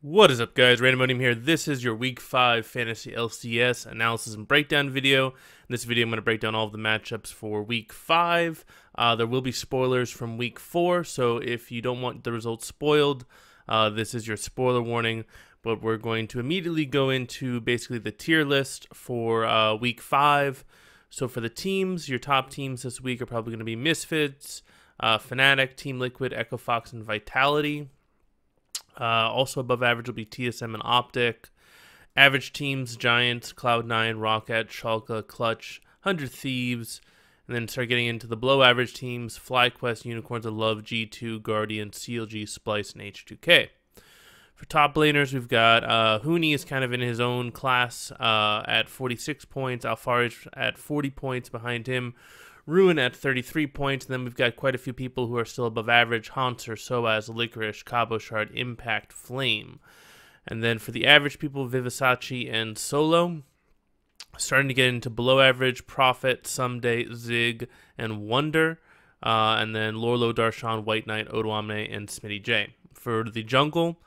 What is up, guys? Randomodium here. This is your Week 5 Fantasy LCS analysis and breakdown video. In this video, I'm going to break down all of the matchups for Week 5. There will be spoilers from Week 4, so if you don't want the results spoiled, this is your spoiler warning. But we're going to immediately go into basically the tier list for Week 5. So for the teams, your top teams this week are probably going to be Misfits, Fnatic, Team Liquid, Echo Fox, and Vitality. Also above average will be TSM and Optic. Average teams, Giants, Cloud9, Rocket, Schalke, Clutch, 100 Thieves. And then start getting into the below average teams, FlyQuest, Unicorns of Love, G2, Guardian, CLG, Splice, and H2K. For top laners, we've got Huni is kind of in his own class at 46 points. Alpharish at 40 points behind him. Ruin at 33 points, and then we've got quite a few people who are still above average. Hanser, Soaz, Licorice, Cabo Shard, Impact, Flame. And then for the average people, Vivasachi and Solo. Starting to get into below average, Prophet, Someday, Zig, and Wonder. And then Lorlo, Darshan, White Knight, Odoamne, and Smitty J. For the jungle,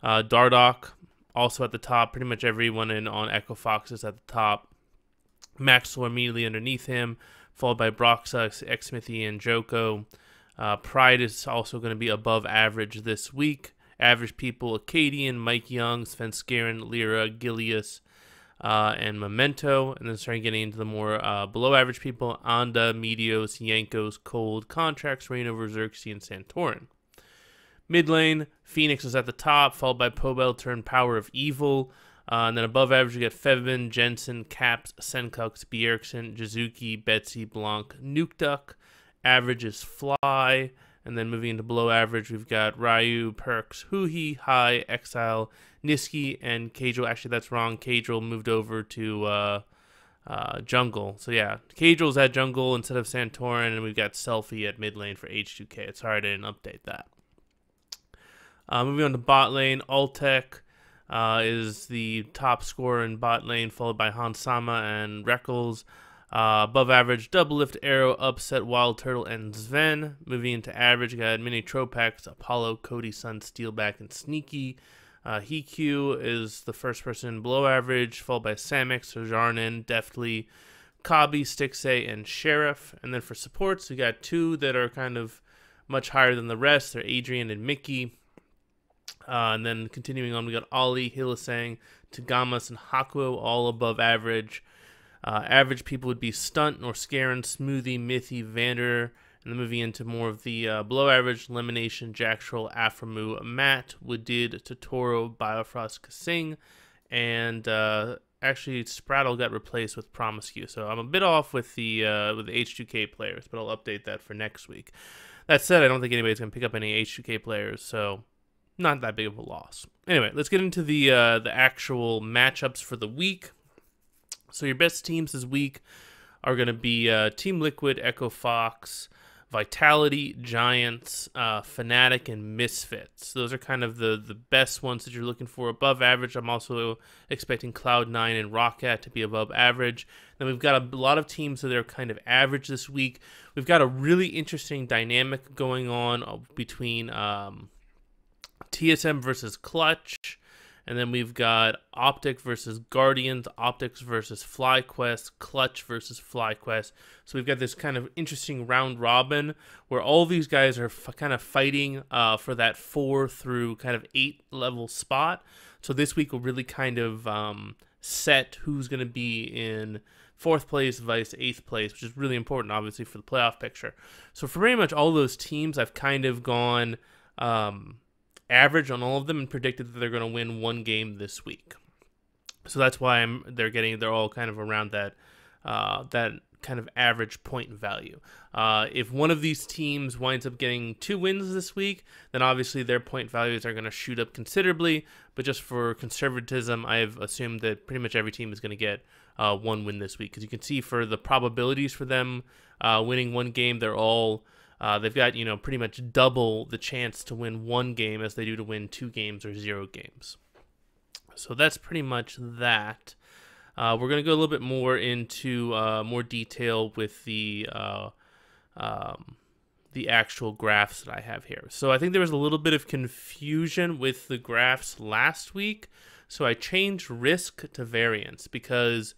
Dardoch also at the top. Pretty much everyone on Echo Fox is at the top. Maxwell immediately underneath him, followed by Broxa, Xmithy, and Joko. Pride is also going to be above average this week. Average people, Acadian, Mike Young, Svenskeren, Lyra, Gilius, and Memento. And then starting getting into the more below average people, Anda, Meteos, Yankos, Cold, Contracts, Reignover, Xerxes, and Santorin. Mid lane, Phoenix is at the top, followed by Pobel, Turn, Power of Evil. And then above average, we got Fevin, Jensen, Caps, Senkux, Bjergsen, Jizuki, Betsy, Blanc, Nukeduck. Average is Fly. And then moving into below average, we've got Ryu, Perks, Huhi, Hai, Exile, Niski, and Cadril. Actually, that's wrong. Cadril moved over to Jungle. So yeah, Cadril's at Jungle instead of Santorin, and we've got Selfie at mid lane for H2K. Sorry I didn't update that. Moving on to bot lane, Altec is the top scorer in bot lane, followed by Hansama and Reckles. Above average, Double Lift, Arrow, Upset, Wild Turtle, and Sven. Moving into average, you got Mini Tropax, Apollo, Cody, Sun, Steelback, and Sneaky. Hiku is the first person below average, followed by Samix, Jarnin, Deftly, Kabi, Stixay, and Sheriff. And then for supports, we got two that are kind of much higher than the rest. They're Adrian and Mickey. And then continuing on, we got Ollie, Hilasang, Tagamas, and Hakuo, all above average. Average people would be Stunt, Norscarin, Smoothie, Mithy, Vander. And then moving into more of the below average, Elimination, Jack Troll, Aframu, Matt, Woodid, Totoro, Biofrost, Kasing. And actually, Spraddle got replaced with Promiscu. So I'm a bit off with the H2K players, but I'll update that for next week. That said, I don't think anybody's going to pick up any H2K players, so not that big of a loss. Anyway, let's get into the actual matchups for the week. So your best teams this week are going to be Team Liquid, Echo Fox, Vitality, Giants, Fnatic, and Misfits. Those are kind of the best ones that you're looking for. Above average, I'm also expecting Cloud9 and Rocket to be above average. Then we've got a lot of teams that are kind of average this week. We've got a really interesting dynamic going on between TSM versus Clutch, and then we've got Optic versus Guardians, Optics versus FlyQuest, Clutch versus FlyQuest. So we've got this kind of interesting round robin where all these guys are kind of fighting for that 4 through kind of 8 level spot. So this week will really kind of set who's going to be in 4th place, vice 8th place, which is really important, obviously, for the playoff picture. So for pretty much all those teams, I've kind of gone average on all of them and predicted that they're going to win one game this week. So that's why they're all kind of around that kind of average point value. If one of these teams winds up getting 2 wins this week, then obviously their point values are going to shoot up considerably. But just for conservatism, I've assumed that pretty much every team is going to get 1 win this week. Because you can see for the probabilities for them winning one game, they're all they've got, pretty much double the chance to win 1 game as they do to win 2 games or 0 games. So that's pretty much that. We're going to go a little bit more into more detail with the the actual graphs that I have here. So I think there was a little bit of confusion with the graphs last week. So I changed risk to variance because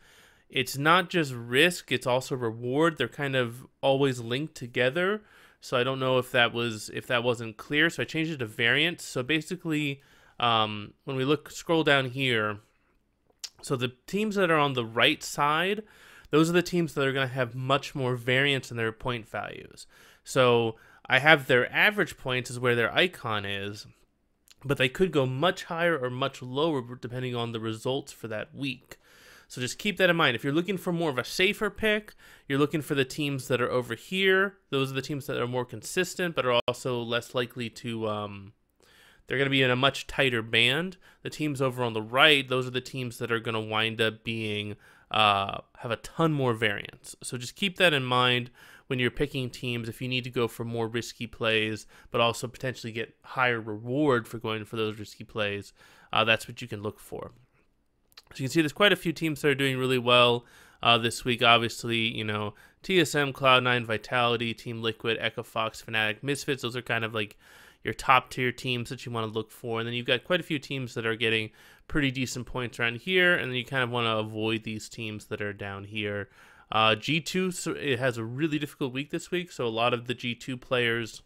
it's not just risk, it's also reward. They're kind of always linked together. So I don't know if that wasn't clear. So I changed it to variance. So basically, when we scroll down here, so the teams that are on the right side, those are the teams that are going to have much more variance in their point values. So I have their average points is where their icon is, but they could go much higher or much lower depending on the results for that week. So just keep that in mind. If you're looking for more of a safer pick, you're looking for the teams that are over here. Those are the teams that are more consistent, but are also less likely to, they're going to be in a much tighter band. The teams over on the right, those are the teams that are going to wind up being, have a ton more variance. So just keep that in mind when you're picking teams. If you need to go for more risky plays, but also potentially get higher reward for going for those risky plays, that's what you can look for. So you can see there's quite a few teams that are doing really well this week. Obviously, you know, TSM, Cloud9, Vitality, Team Liquid, Echo Fox, Fnatic, Misfits. Those are kind of like your top tier teams that you want to look for. And then you've got quite a few teams that are getting pretty decent points around here. And then you kind of want to avoid these teams that are down here. G2, it has a really difficult week this week. So a lot of the G2 players,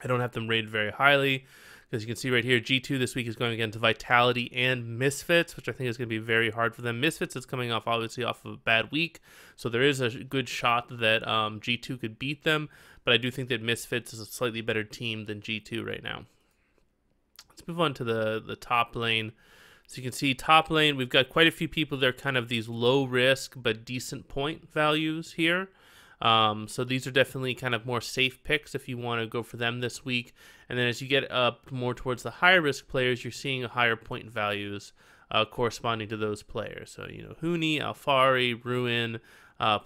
I don't have them rated very highly. As you can see right here, G2 this week is going against Vitality and Misfits, which I think is going to be very hard for them. Misfits is coming off, obviously, off of a bad week, so there is a good shot that G2 could beat them, but I do think that Misfits is a slightly better team than G2 right now. Let's move on to the top lane. So you can see top lane, we've got quite a few people that are kind of these low risk but decent point values here. So these are definitely kind of more safe picks if you want to go for them this week. And then as you get up more towards the higher risk players, you're seeing higher point values corresponding to those players. So, you know, Huni, Alfari, Ruin,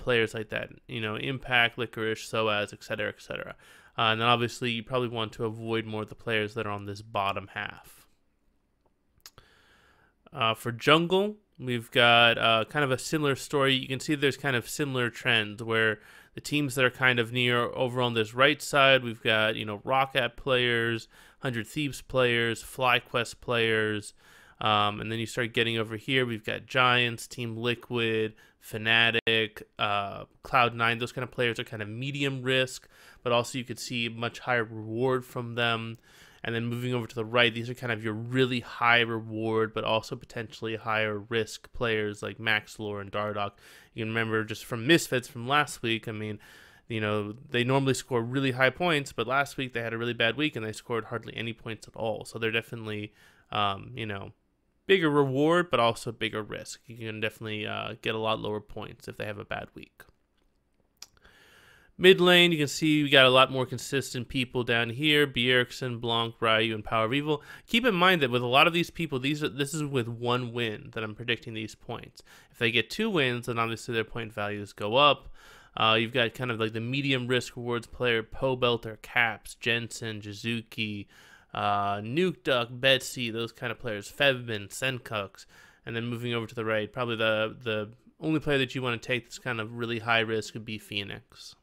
players like that, you know, Impact, Licorice, Soaz, etc., etc. And then obviously you probably want to avoid more of the players that are on this bottom half. For jungle, we've got kind of a similar story. You can see there's kind of similar trends where the teams that are kind of near over on this right side, we've got, you know, Rockat players, 100 Thieves players, FlyQuest players, and then you start getting over here, we've got Giants, Team Liquid, Fnatic, Cloud9. Those kind of players are kind of medium risk, but also you could see much higher reward from them. And then moving over to the right, these are kind of your really high reward, but also potentially higher risk players like Maxlore and Dardoch. You can remember just from Misfits from last week, I mean, you know, they normally score really high points, but last week they had a really bad week and they scored hardly any points at all. So they're definitely, you know, bigger reward, but also bigger risk. You can definitely get a lot lower points if they have a bad week. Mid lane, you can see we got a lot more consistent people down here. Bjergsen, Blanc, Ryu, and Power of Evil. Keep in mind that with a lot of these people, this is with one win that I'm predicting these points. If they get 2 wins, then obviously their point values go up. You've got kind of like the medium risk rewards player, Pobelter, Caps, Jensen, Jizuki, Nuke Duck, Betsy, those kind of players, Fevbin, Senkux. And then moving over to the right, probably the only player that you want to take that's kind of really high risk would be Phoenix.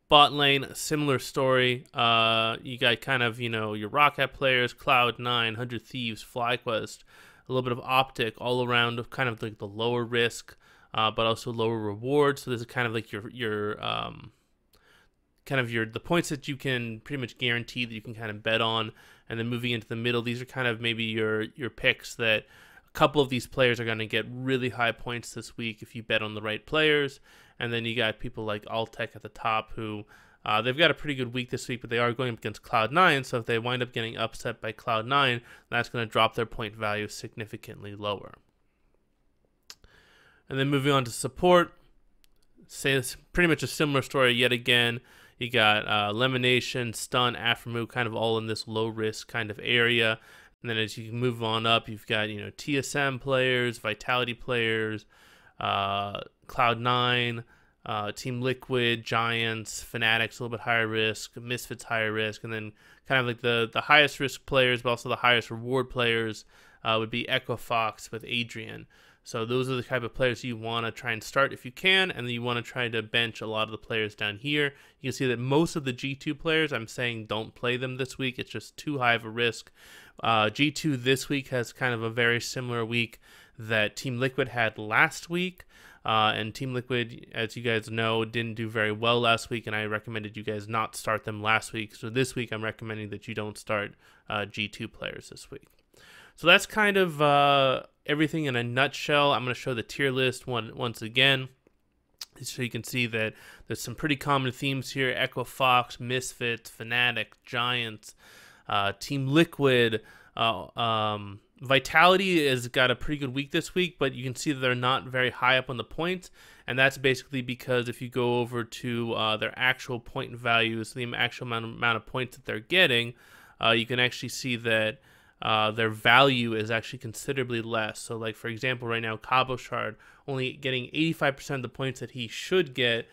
Bot lane, similar story. You got kind of, you know, your Rockat players, Cloud9, 100 Thieves, FlyQuest, a little bit of Optic all around, kind of like the lower risk, but also lower reward. So this is kind of like the points that you can pretty much guarantee that you can kind of bet on. And then moving into the middle, these are kind of maybe your picks that a couple of these players are going to get really high points this week if you bet on the right players. And then you got people like Altec at the top who they've got a pretty good week this week, but they are going up against Cloud9. So if they wind up getting upset by Cloud9, that's going to drop their point value significantly lower. And then moving on to support, say it's pretty much a similar story yet again. You got Lemonation, Stun, Aphromoo, kind of all in this low risk kind of area. And then as you move on up, you've got, you know, TSM players, Vitality players, Cloud9, Team Liquid, Giants, Fnatic's a little bit higher risk, Misfits higher risk, and then kind of like the highest risk players, but also the highest reward players would be Echo Fox with Adrian. So those are the type of players you want to try and start if you can, and then you want to try to bench a lot of the players down here. You can see that most of the G2 players, I'm saying don't play them this week. It's just too high of a risk. G2 this week has kind of a very similar week that Team Liquid had last week. And Team Liquid, as you guys know, didn't do very well last week, and I recommended you guys not start them last week. So this week, I'm recommending that you don't start G2 players this week. So that's kind of everything in a nutshell. I'm going to show the tier list once again, so you can see that there's some pretty common themes here: Echo Fox, Misfits, Fnatic, Giants, Team Liquid. Vitality has got a pretty good week this week, but you can see that they're not very high up on the points, and that's basically because if you go over to their actual point values, the actual amount of points that they're getting, you can actually see that their value is actually considerably less. So, like, for example, right now, Cabochard only getting 85% of the points that he should get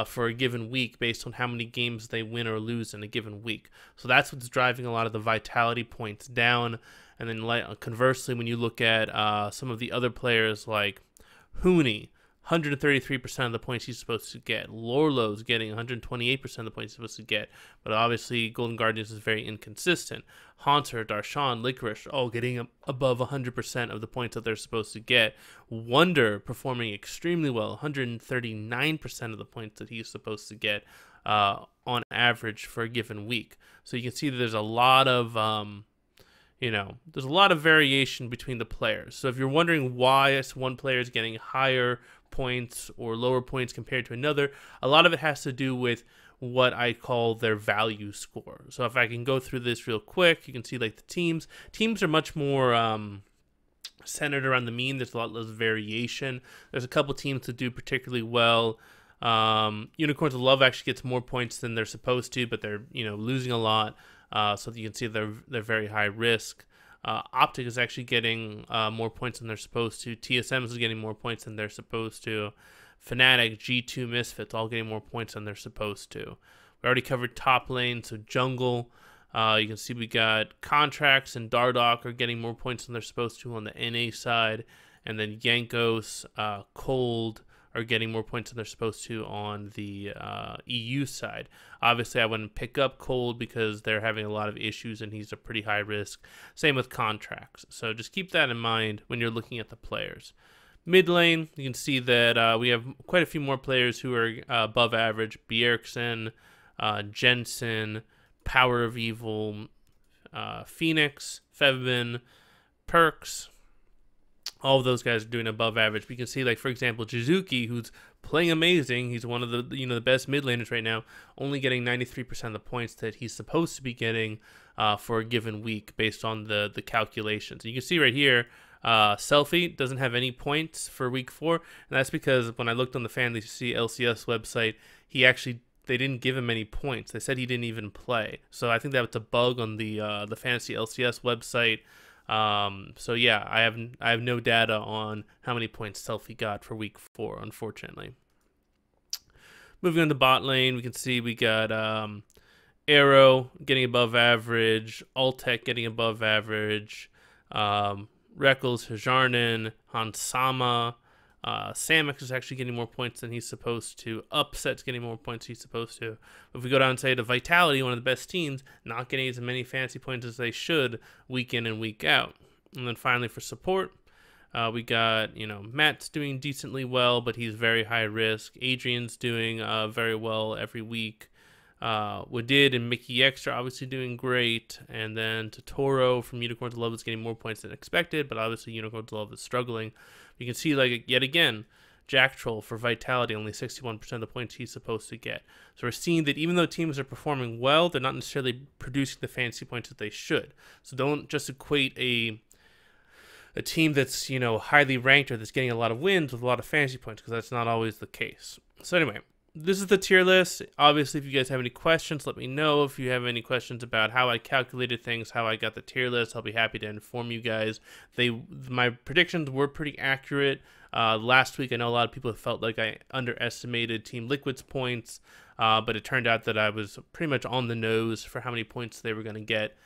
for a given week based on how many games they win or lose in a given week. So that's what's driving a lot of the vitality points down. And then conversely, when you look at some of the other players like Huni, 133% of the points he's supposed to get. Lorlo's getting 128% of the points he's supposed to get. But obviously, Golden Guardians is very inconsistent. Haunter, Darshan, Licorice, all getting above 100% of the points that they're supposed to get. Wonder performing extremely well, 139% of the points that he's supposed to get on average for a given week. So you can see that there's a lot of there's a lot of variation between the players. So if you're wondering why one player is getting higher points or lower points compared to another, a lot of it has to do with what I call their value score. So if I can go through this real quick, you can see like the teams. Teams are much more centered around the mean. There's a lot less variation. There's a couple teams that do particularly well. Unicorns of Love actually gets more points than they're supposed to, but they're losing a lot. So you can see they're very high risk. Optic is actually getting more points than they're supposed to. TSM is getting more points than they're supposed to. Fnatic, G2, Misfits all getting more points than they're supposed to. We already covered top lane, so Jungle. You can see we got Contracts and Dardoch are getting more points than they're supposed to on the NA side. And then Yankos, Cold are getting more points than they're supposed to on the EU side. Obviously, I wouldn't pick up Cold because they're having a lot of issues and he's a pretty high risk. Same with Contracts. So just keep that in mind when you're looking at the players. Mid lane, you can see that we have quite a few more players who are above average. Bjergsen, Jensen, Power of Evil, Phoenix, Fevbin, Perks. All of those guys are doing above average. We can see, like, for example, Jizuki, who's playing amazing. He's one of the the best mid laners right now, only getting 93% of the points that he's supposed to be getting for a given week based on the calculations. And you can see right here, Selfie doesn't have any points for week 4, and that's because when I looked on the Fantasy LCS website, they didn't give him any points. They said he didn't even play. So I think that was a bug on the Fantasy LCS website. So yeah, I have no data on how many points Selfie got for week 4, unfortunately. Moving on to bot lane, we can see we got Arrow getting above average, Altec getting above average, Reckles, Hajarnen, Hansama, Samix is actually getting more points than he's supposed to. Upset's getting more points than he's supposed to. If we go down and say to Vitality, one of the best teams, not getting as many fancy points as they should week in and week out. And then finally for support, we got, Matt's doing decently well, but he's very high risk. Adrian's doing very well every week. Wadid and Mickey X are obviously doing great, and then Totoro from Unicorns of Love is getting more points than expected, but obviously Unicorns of Love is struggling. You can see, like, yet again, Jack Troll for Vitality, only 61% of the points he's supposed to get. So we're seeing that even though teams are performing well, they're not necessarily producing the fancy points that they should. So don't just equate a team that's, highly ranked or that's getting a lot of wins with a lot of fancy points, because that's not always the case. So anyway, this is the tier list. Obviously, if you guys have any questions, let me know. If you have any questions about how I calculated things, how I got the tier list, I'll be happy to inform you guys. My predictions were pretty accurate. Last week, I know a lot of people felt like I underestimated Team Liquid's points, but it turned out that I was pretty much on the nose for how many points they were going to get.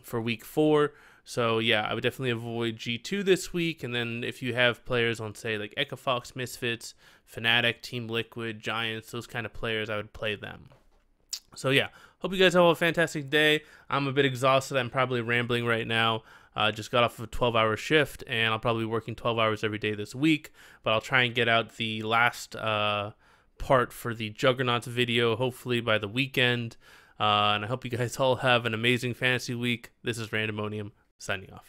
for week 4. So yeah, I would definitely avoid G2 this week. And then if you have players on, say, like Echofox, Misfits, Fnatic, Team Liquid, Giants, those kind of players, I would play them. So yeah, hope you guys have a fantastic day. I'm a bit exhausted. I'm probably rambling right now. Just got off of a 12-hour shift, and I'll probably be working 12 hours every day this week. But I'll try and get out the last part for the Juggernauts video, hopefully by the weekend. And I hope you guys all have an amazing fantasy week. This is Randomonium, signing off.